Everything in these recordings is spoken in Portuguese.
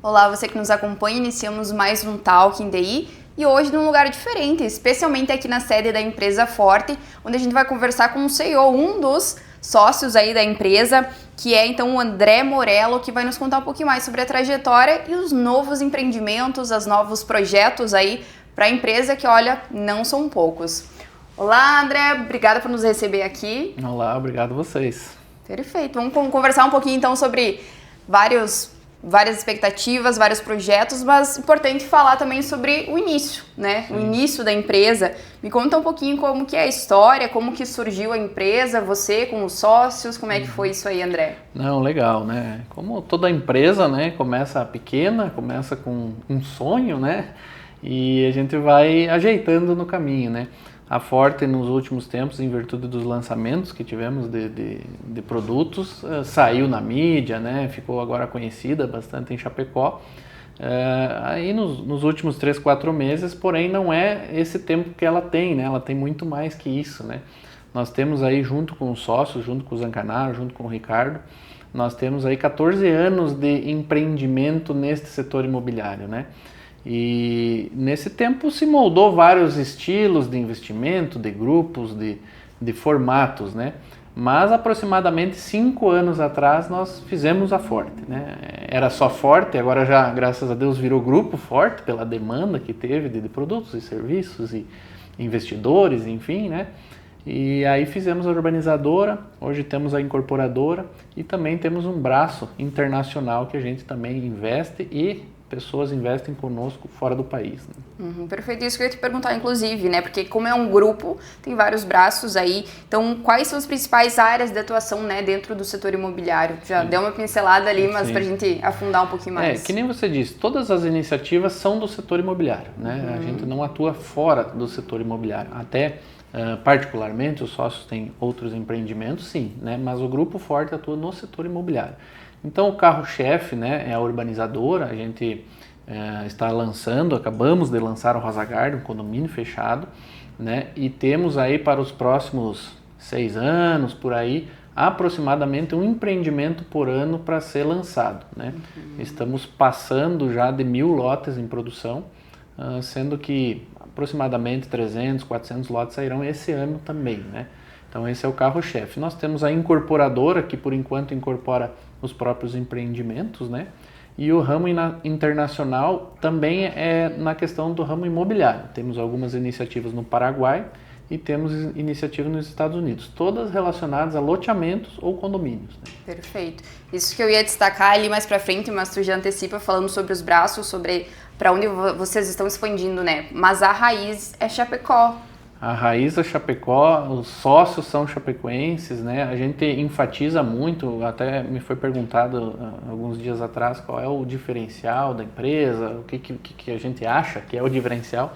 Olá, você que nos acompanha, iniciamos mais um Talk in DI e hoje num lugar diferente, especialmente aqui na sede da empresa Forte, onde a gente vai conversar com o CEO, um dos sócios aí da empresa, que é então o André Morello, que vai nos contar um pouquinho mais sobre a trajetória e os novos empreendimentos, os novos projetos aí para a empresa, que olha, não são poucos. Olá, André, obrigada por nos receber aqui. Olá, obrigado a vocês. Perfeito, vamos conversar um pouquinho então sobre várias expectativas, vários projetos, mas importante falar também sobre o início, né? Sim. O início da empresa. Me conta um pouquinho como que é a história, como que surgiu a empresa, você com os sócios, como é que foi isso aí, André? Não, legal, né? Como toda empresa, né, começa pequena, começa com um sonho, né? E a gente vai ajeitando no caminho, né? A Forte, nos últimos tempos, em virtude dos lançamentos que tivemos de produtos, saiu na mídia, né? Ficou agora conhecida bastante em Chapecó. Aí nos últimos 3, 4 meses, porém não é esse tempo que ela tem, né? Ela tem muito mais que isso, né? Nós temos aí, junto com os sócios, junto com o Zancanaro, junto com o Ricardo, nós temos aí 14 anos de empreendimento neste setor imobiliário, né? E nesse tempo se moldou vários estilos de investimento, de grupos, de formatos, né? Mas aproximadamente 5 anos atrás nós fizemos a Forte, né? Era só Forte, agora já, graças a Deus, virou Grupo Forte pela demanda que teve de produtos e serviços e investidores, enfim, né? E aí fizemos a urbanizadora, hoje temos a incorporadora e também temos um braço internacional que a gente também investe e pessoas investem conosco fora do país. Né? Perfeito, isso que eu ia te perguntar, inclusive, né? Porque como é um grupo, tem vários braços aí. Então, quais são as principais áreas de atuação, né, dentro do setor imobiliário? Já deu uma pincelada ali, mas para a gente afundar um pouquinho mais. Que nem você disse, todas as iniciativas são do setor imobiliário, né? A gente não atua fora do setor imobiliário. Até, particularmente, os sócios têm outros empreendimentos, sim, né? Mas o Grupo Forte atua no setor imobiliário. Então o carro-chefe, né, é a urbanizadora, a gente está lançando, acabamos de lançar o Rosa Garden, um condomínio fechado, né, e temos aí para os próximos 6 anos, por aí, aproximadamente um empreendimento por ano para ser lançado. Né? Estamos passando já de 1.000 lotes em produção, sendo que aproximadamente 300, 400 lotes sairão esse ano também. Né? Então esse é o carro-chefe. Nós temos a incorporadora, que por enquanto incorpora os próprios empreendimentos, né? E o ramo internacional também é na questão do ramo imobiliário. Temos algumas iniciativas no Paraguai e temos iniciativas nos Estados Unidos, todas relacionadas a loteamentos ou condomínios. Né? Perfeito. Isso que eu ia destacar ali mais para frente, mas tu já antecipa falando sobre os braços, sobre para onde vocês estão expandindo, né? Mas a raiz é Chapecó. A raiz é Chapecó, os sócios são chapecoenses, né? A gente enfatiza muito, até me foi perguntado alguns dias atrás qual é o diferencial da empresa, o que a gente acha que é o diferencial.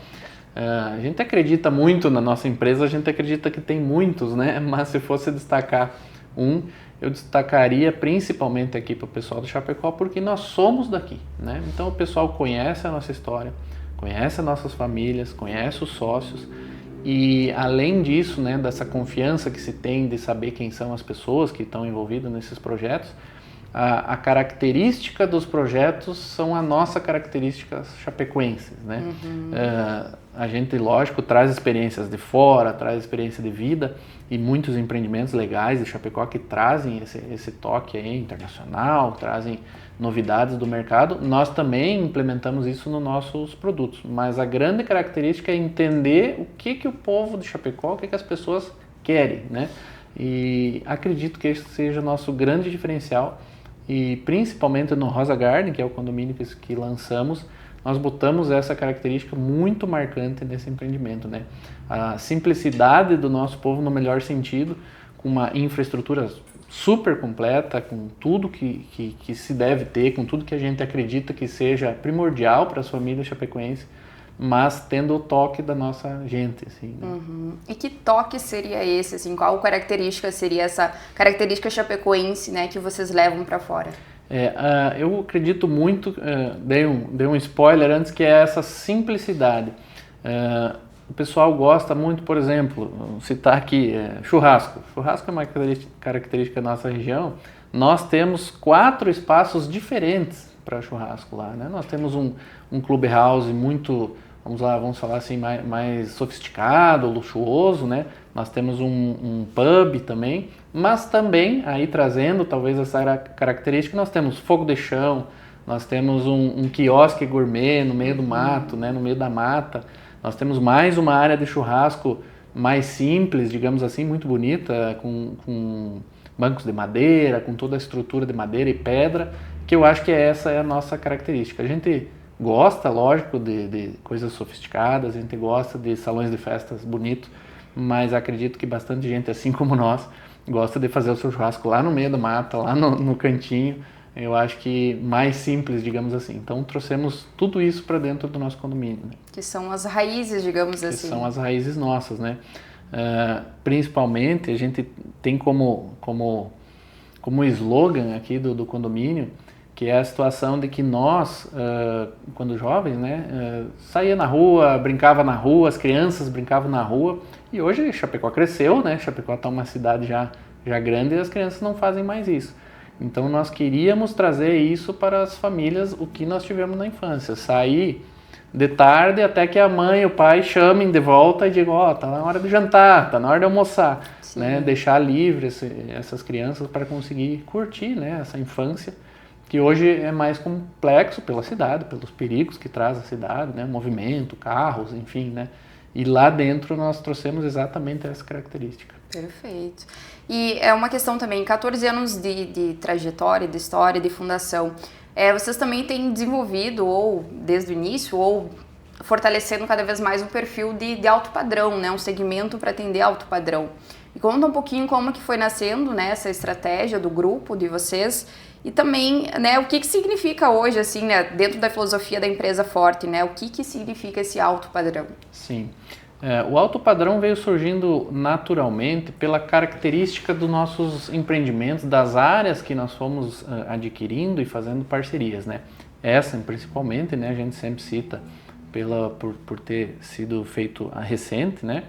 A gente acredita muito na nossa empresa, a gente acredita que tem muitos, né? Mas se fosse destacar um, eu destacaria principalmente aqui para o pessoal do Chapecó, porque nós somos daqui, né? Então o pessoal conhece a nossa história, conhece as nossas famílias, conhece os sócios. E além disso, né, dessa confiança que se tem de saber quem são as pessoas que estão envolvidas nesses projetos, a característica dos projetos são a nossa característica chapecoenses, né? A gente, lógico, traz experiências de fora, traz experiência de vida e muitos empreendimentos legais de Chapecó que trazem esse toque aí internacional, trazem novidades do mercado. Nós também implementamos isso nos nossos produtos, mas a grande característica é entender o que o povo de Chapecó, o que as pessoas querem, né? E acredito que esse seja o nosso grande diferencial. E principalmente no Rosa Garden, que é o condomínio que lançamos, nós botamos essa característica muito marcante nesse empreendimento, né? A simplicidade do nosso povo no melhor sentido, com uma infraestrutura super completa, com tudo que se deve ter, com tudo que a gente acredita que seja primordial para as famílias chapecoenses, mas tendo o toque da nossa gente, assim. Né? E que toque seria esse, assim? Qual característica seria essa característica chapecoense, né, que vocês levam para fora? Eu acredito muito, dei um spoiler antes, que é essa simplicidade. O pessoal gosta muito, por exemplo, citar aqui, churrasco. Churrasco é uma característica da nossa região. Nós temos 4 espaços diferentes para churrasco lá, né? Nós temos um clubhouse muito, vamos falar assim, mais sofisticado, luxuoso, né? Nós temos um pub também, mas também, aí trazendo talvez essa característica, nós temos fogo de chão, nós temos um quiosque gourmet no meio do mato, né? No meio da mata. Nós temos mais uma área de churrasco mais simples, digamos assim, muito bonita, com bancos de madeira, com toda a estrutura de madeira e pedra, que eu acho que essa é a nossa característica. A gente gosta, lógico, de coisas sofisticadas, a gente gosta de salões de festas bonitos, mas acredito que bastante gente, assim como nós, gosta de fazer o seu churrasco lá no meio do mato, lá no cantinho. Eu acho que mais simples, digamos assim. Então, trouxemos tudo isso para dentro do nosso condomínio. Né? Que são as raízes, digamos assim. Que são as raízes nossas, né? Principalmente, a gente tem como slogan aqui do condomínio, que é a situação de que nós, quando jovens, né, saía na rua, brincava na rua, as crianças brincavam na rua, e hoje Chapecó cresceu, né? Chapecó está uma cidade já grande e as crianças não fazem mais isso. Então nós queríamos trazer isso para as famílias, o que nós tivemos na infância, sair de tarde até que a mãe e o pai chamem de volta e digam, tá na hora de jantar, tá na hora de almoçar, né? Deixar livre essas crianças para conseguir curtir, né, essa infância, que hoje é mais complexo pela cidade, pelos perigos que traz a cidade, né, movimento, carros, enfim, né? E lá dentro nós trouxemos exatamente essa característica. Perfeito. E é uma questão também, 14 anos de trajetória, de história, de fundação, vocês também têm desenvolvido, ou desde o início, ou fortalecendo cada vez mais um perfil de alto padrão, né? Um segmento para atender alto padrão. E conta um pouquinho como que foi nascendo, né, essa estratégia do grupo de vocês e também, né, o que significa hoje, assim, né, dentro da filosofia da empresa Forte, né? O que significa esse alto padrão? Sim. O alto padrão veio surgindo naturalmente pela característica dos nossos empreendimentos, das áreas que nós fomos adquirindo e fazendo parcerias, né? Essa, principalmente, né, a gente sempre cita por ter sido feito recente, né?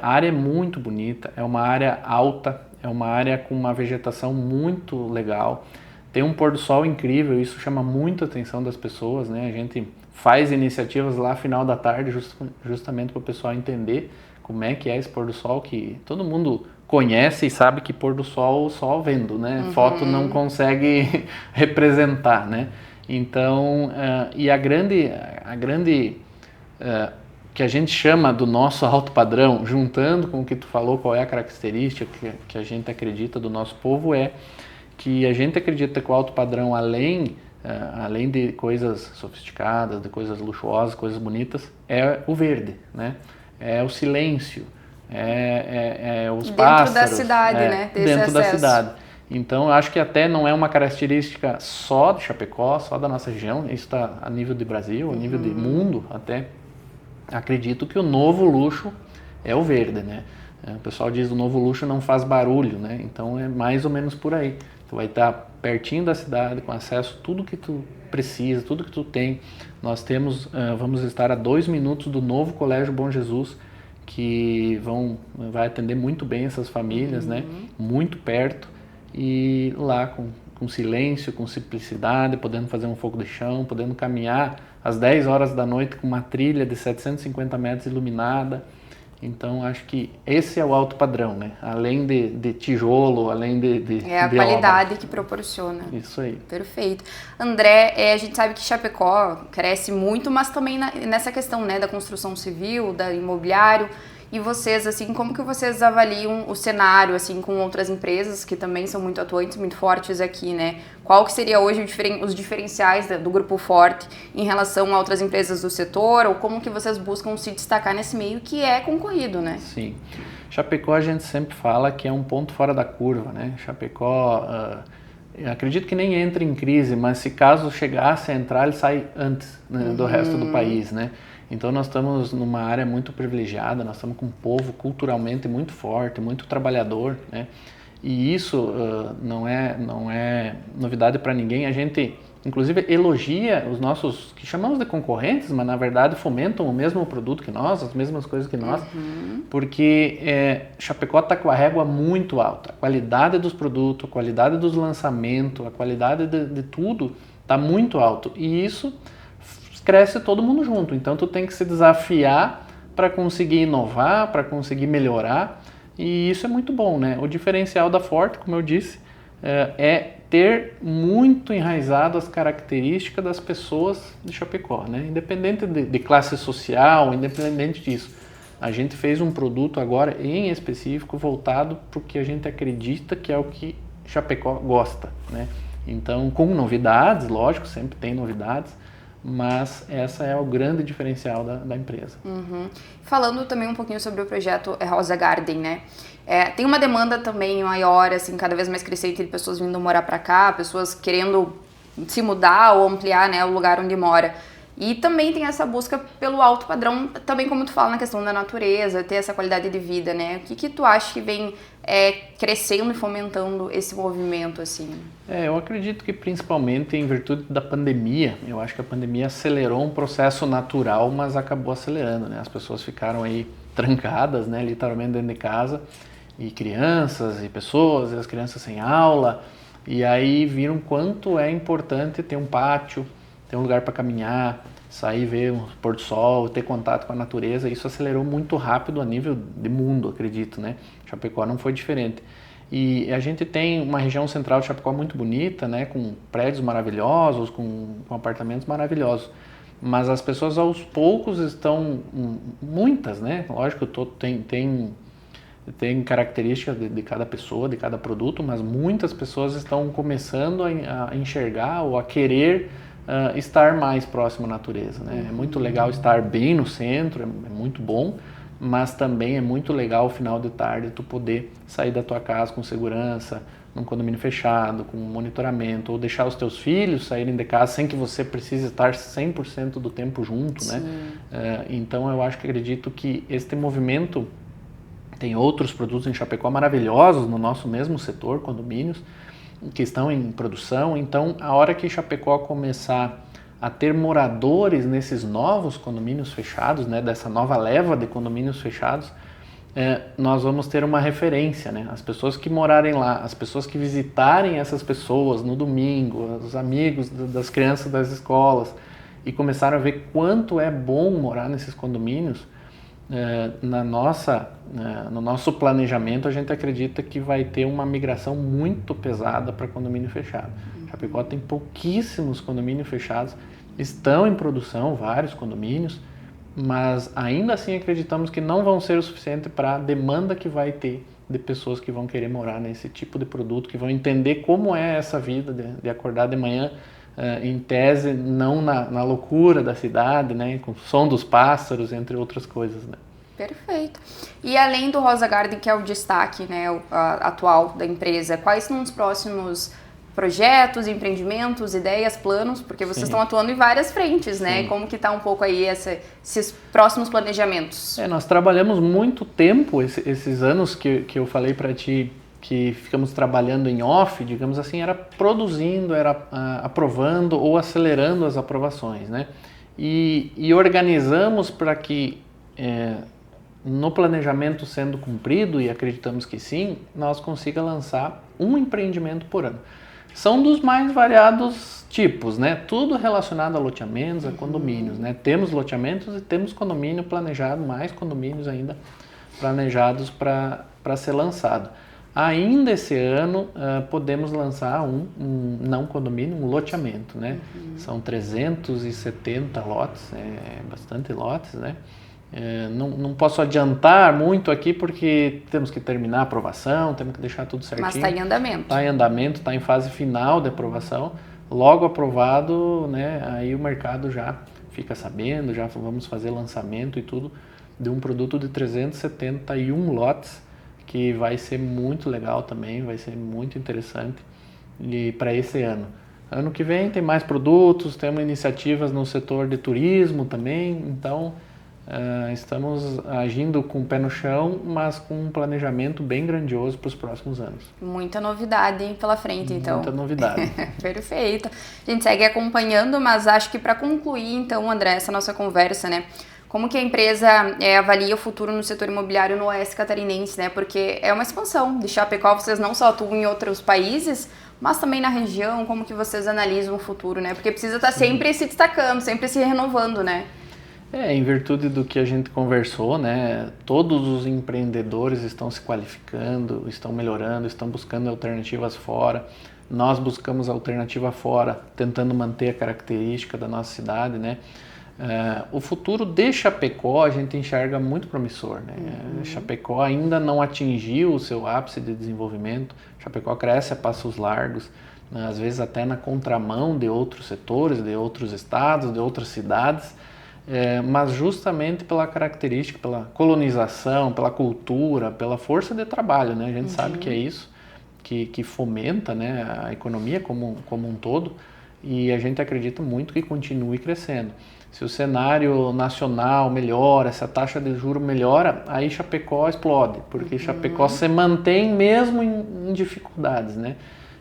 A área é muito bonita, é uma área alta, é uma área com uma vegetação muito legal, tem um pôr do sol incrível, isso chama muito a atenção das pessoas, né? A gente faz iniciativas lá final da tarde justamente para o pessoal entender como é que é esse pôr do sol, que todo mundo conhece e sabe que pôr do sol só vendo, né? Foto não consegue representar, né? Então, e a grande que a gente chama do nosso alto padrão, juntando com o que tu falou, qual é a característica que a gente acredita do nosso povo, é que a gente acredita que o alto padrão, além de coisas sofisticadas, de coisas luxuosas, coisas bonitas, é o verde, né? É o silêncio, é os pássaros. Dentro da cidade, né? Dentro da cidade. Então, eu acho que até não é uma característica só de Chapecó, só da nossa região, isso está a nível de Brasil, a nível de mundo até. Acredito que o novo luxo é o verde, né? O pessoal diz que o novo luxo não faz barulho, né? Então é mais ou menos por aí. Tu vai estar pertinho da cidade, com acesso a tudo que tu precisa, tudo que tu tem. Nós vamos estar a 2 minutos do novo Colégio Bom Jesus, que vai atender muito bem essas famílias, né? Muito perto. E lá com silêncio, com simplicidade, podendo fazer um fogo de chão, podendo caminhar às 10 horas da noite com uma trilha de 750 metros iluminada. Então, acho que esse é o alto padrão, né? Além de tijolo, além de a qualidade que proporciona. Isso aí. Perfeito. André, a gente sabe que Chapecó cresce muito, mas também nessa questão, né, da construção civil, da imobiliário. E vocês, assim, como que vocês avaliam o cenário, assim, com outras empresas que também são muito atuantes, muito fortes aqui, né? Qual que seria hoje os diferenciais do Grupo Forte em relação a outras empresas do setor? Ou como que vocês buscam se destacar nesse meio que é concorrido, né? Sim. Chapecó, a gente sempre fala que é um ponto fora da curva, né? Chapecó, acredito que nem entra em crise, mas se caso chegasse a entrar, ele sai antes, né, do resto do país, né? Então nós estamos numa área muito privilegiada, nós estamos com um povo culturalmente muito forte, muito trabalhador, né? E isso não é novidade para ninguém. A gente, inclusive, elogia os nossos, que chamamos de concorrentes, mas na verdade fomentam o mesmo produto que nós, as mesmas coisas que nós, porque Chapecó está com a régua muito alta. A qualidade dos produtos, a qualidade dos lançamentos, a qualidade de tudo está muito alto. E isso cresce todo mundo junto. Então tu tem que se desafiar para conseguir inovar, para conseguir melhorar. E isso é muito bom, né? O diferencial da Forte, como eu disse, é ter muito enraizado as características das pessoas de Chapecó, né? Independente de classe social, independente disso. A gente fez um produto agora em específico voltado para o que a gente acredita que é o que Chapecó gosta, né? Então, com novidades, lógico, sempre tem novidades, mas essa é o grande diferencial da empresa. Uhum. Falando também um pouquinho sobre o projeto Rosa Garden, né? Tem uma demanda também maior, assim, cada vez mais crescente de pessoas vindo morar para cá, pessoas querendo se mudar ou ampliar, né, o lugar onde mora. E também tem essa busca pelo alto padrão, também como tu fala na questão da natureza, ter essa qualidade de vida, né? O que tu acha que vem crescendo e fomentando esse movimento, assim? Eu acredito que principalmente em virtude da pandemia, eu acho que a pandemia acelerou um processo natural, mas acabou acelerando, né? As pessoas ficaram aí trancadas, né, literalmente dentro de casa, e crianças e pessoas, e as crianças sem aula, e aí viram quanto é importante ter um pátio, ter um lugar para caminhar, sair ver um pôr do sol, ter contato com a natureza. Isso acelerou muito rápido a nível de mundo, acredito, né? Chapecó não foi diferente. E a gente tem uma região central de Chapecó muito bonita, né? Com prédios maravilhosos, com apartamentos maravilhosos. Mas as pessoas aos poucos estão, muitas, né? Lógico, tem características de cada pessoa, de cada produto, mas muitas pessoas estão começando a enxergar ou a querer estar mais próximo à natureza, né? É muito legal estar bem no centro, é muito bom, mas também é muito legal, ao final de tarde, tu poder sair da tua casa com segurança, num condomínio fechado, com monitoramento, ou deixar os teus filhos saírem de casa sem que você precise estar 100% do tempo junto, né? Então eu acredito que este movimento, tem outros produtos em Chapecó maravilhosos no nosso mesmo setor, condomínios, que estão em produção. Então, a hora que Chapecó começar a ter moradores nesses novos condomínios fechados, né, dessa nova leva de condomínios fechados, nós vamos ter uma referência, né? As pessoas que morarem lá, as pessoas que visitarem essas pessoas no domingo, os amigos das crianças das escolas, e começaram a ver quanto é bom morar nesses condomínios, no nosso planejamento, a gente acredita que vai ter uma migração muito pesada para condomínio fechado. Chapecó tem pouquíssimos condomínios fechados, estão em produção vários condomínios, mas ainda assim acreditamos que não vão ser o suficiente para a demanda que vai ter de pessoas que vão querer morar nesse tipo de produto, que vão entender como é essa vida de acordar de manhã, em tese, não na loucura da cidade, né, com o som dos pássaros, entre outras coisas, né. Perfeito. E além do Rosa Garden, que é o destaque, né, atual da empresa, quais são os próximos projetos, empreendimentos, ideias, planos? Porque vocês estão atuando em várias frentes, né? Sim. Como que está um pouco aí esses próximos planejamentos? Nós trabalhamos muito tempo, esses anos que eu falei para ti, que ficamos trabalhando em off, digamos assim, era produzindo, era aprovando ou acelerando as aprovações, né? E organizamos para que, no planejamento sendo cumprido, e acreditamos que sim, nós consiga lançar um empreendimento por ano. São dos mais variados tipos, né? Tudo relacionado a loteamentos, a condomínios, né? Temos loteamentos e temos condomínio planejado, mais condomínios ainda planejados para ser lançado. Ainda esse ano podemos lançar não condomínio, um loteamento, né? São 370 lotes, bastante lotes, né? Não posso adiantar muito aqui porque temos que terminar a aprovação, temos que deixar tudo certinho. Mas está em andamento. Está em andamento, está em fase final de aprovação. Logo aprovado, né? Aí o mercado já fica sabendo, já vamos fazer lançamento e tudo de um produto de 371 lotes, que vai ser muito legal também, vai ser muito interessante para esse ano. Ano que vem tem mais produtos, temos iniciativas no setor de turismo também, então estamos agindo com o pé no chão, mas com um planejamento bem grandioso para os próximos anos. Muita novidade pela frente, então. Muita novidade. Perfeito. A gente segue acompanhando, mas acho que para concluir, então, André, essa nossa conversa, né? Como que a empresa avalia o futuro no setor imobiliário no Oeste Catarinense, né? Porque é uma expansão de Chapecó, vocês não só atuam em outros países, mas também na região, como que vocês analisam o futuro, né? Porque precisa estar sempre se destacando, sempre se renovando, né? Em virtude do que a gente conversou, né, todos os empreendedores estão se qualificando, estão melhorando, estão buscando alternativas fora. Nós buscamos alternativa fora, tentando manter a característica da nossa cidade, né? O futuro de Chapecó a gente enxerga muito promissor, né? Chapecó ainda não atingiu o seu ápice de desenvolvimento. Chapecó cresce a passos largos, né? Às vezes até na contramão de outros setores, de outros estados, de outras cidades. Mas justamente pela característica, pela colonização, pela cultura, pela força de trabalho, né? A gente sabe que é isso que fomenta, né, a economia como um todo, e a gente acredita muito que continue crescendo. Se o cenário nacional melhora, se a taxa de juros melhora, aí Chapecó explode, porque Chapecó se mantém mesmo em dificuldades, né?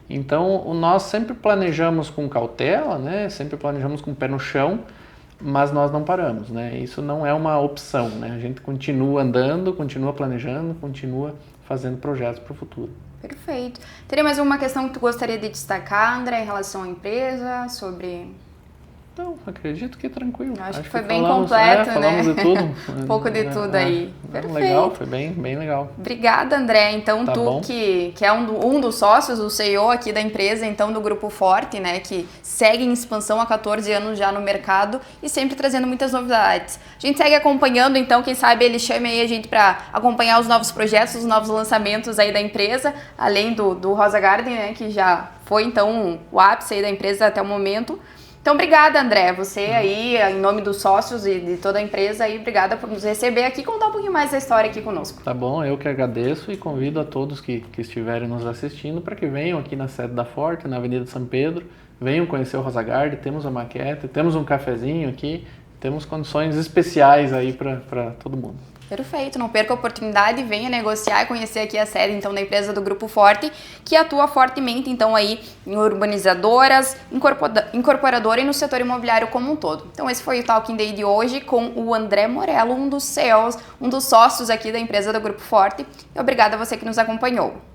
Então, nós sempre planejamos com cautela, né? Sempre planejamos com o pé no chão, mas nós não paramos, né? Isso não é uma opção, né? A gente continua andando, continua planejando, continua fazendo projetos para o futuro. Perfeito. Teria mais uma questão que tu gostaria de destacar, André, em relação à empresa, sobre... Não, acredito que é tranquilo. Acho que foi bem completo, né? Falamos de tudo. Um pouco de tudo aí. Perfeito. Legal, foi bem legal. Obrigada, André. Então, tá tu bom. que é um dos sócios, o CEO aqui da empresa, então, do Grupo Forte, né? Que segue em expansão há 14 anos já no mercado e sempre trazendo muitas novidades. A gente segue acompanhando, então, quem sabe ele chame aí a gente para acompanhar os novos projetos, os novos lançamentos aí da empresa, além do Rosa Garden, né? Que já foi, então, o ápice aí da empresa até o momento. Então, obrigada, André. Você aí, em nome dos sócios e de toda a empresa, aí, obrigada por nos receber aqui e contar um pouquinho mais da história aqui conosco. Tá bom, eu que agradeço e convido a todos que estiverem nos assistindo para que venham aqui na sede da Forte, na Avenida São Pedro, venham conhecer o Rosa Garden, temos a maquete, temos um cafezinho aqui, temos condições especiais aí para todo mundo. Perfeito, não perca a oportunidade, venha negociar e conhecer aqui a sede então da empresa do Grupo Forte, que atua fortemente então aí em urbanizadoras, incorporadora e no setor imobiliário como um todo. Então esse foi o Talking Day de hoje com o André Morello, um dos CEOs, um dos sócios aqui da empresa do Grupo Forte. E obrigada a você que nos acompanhou.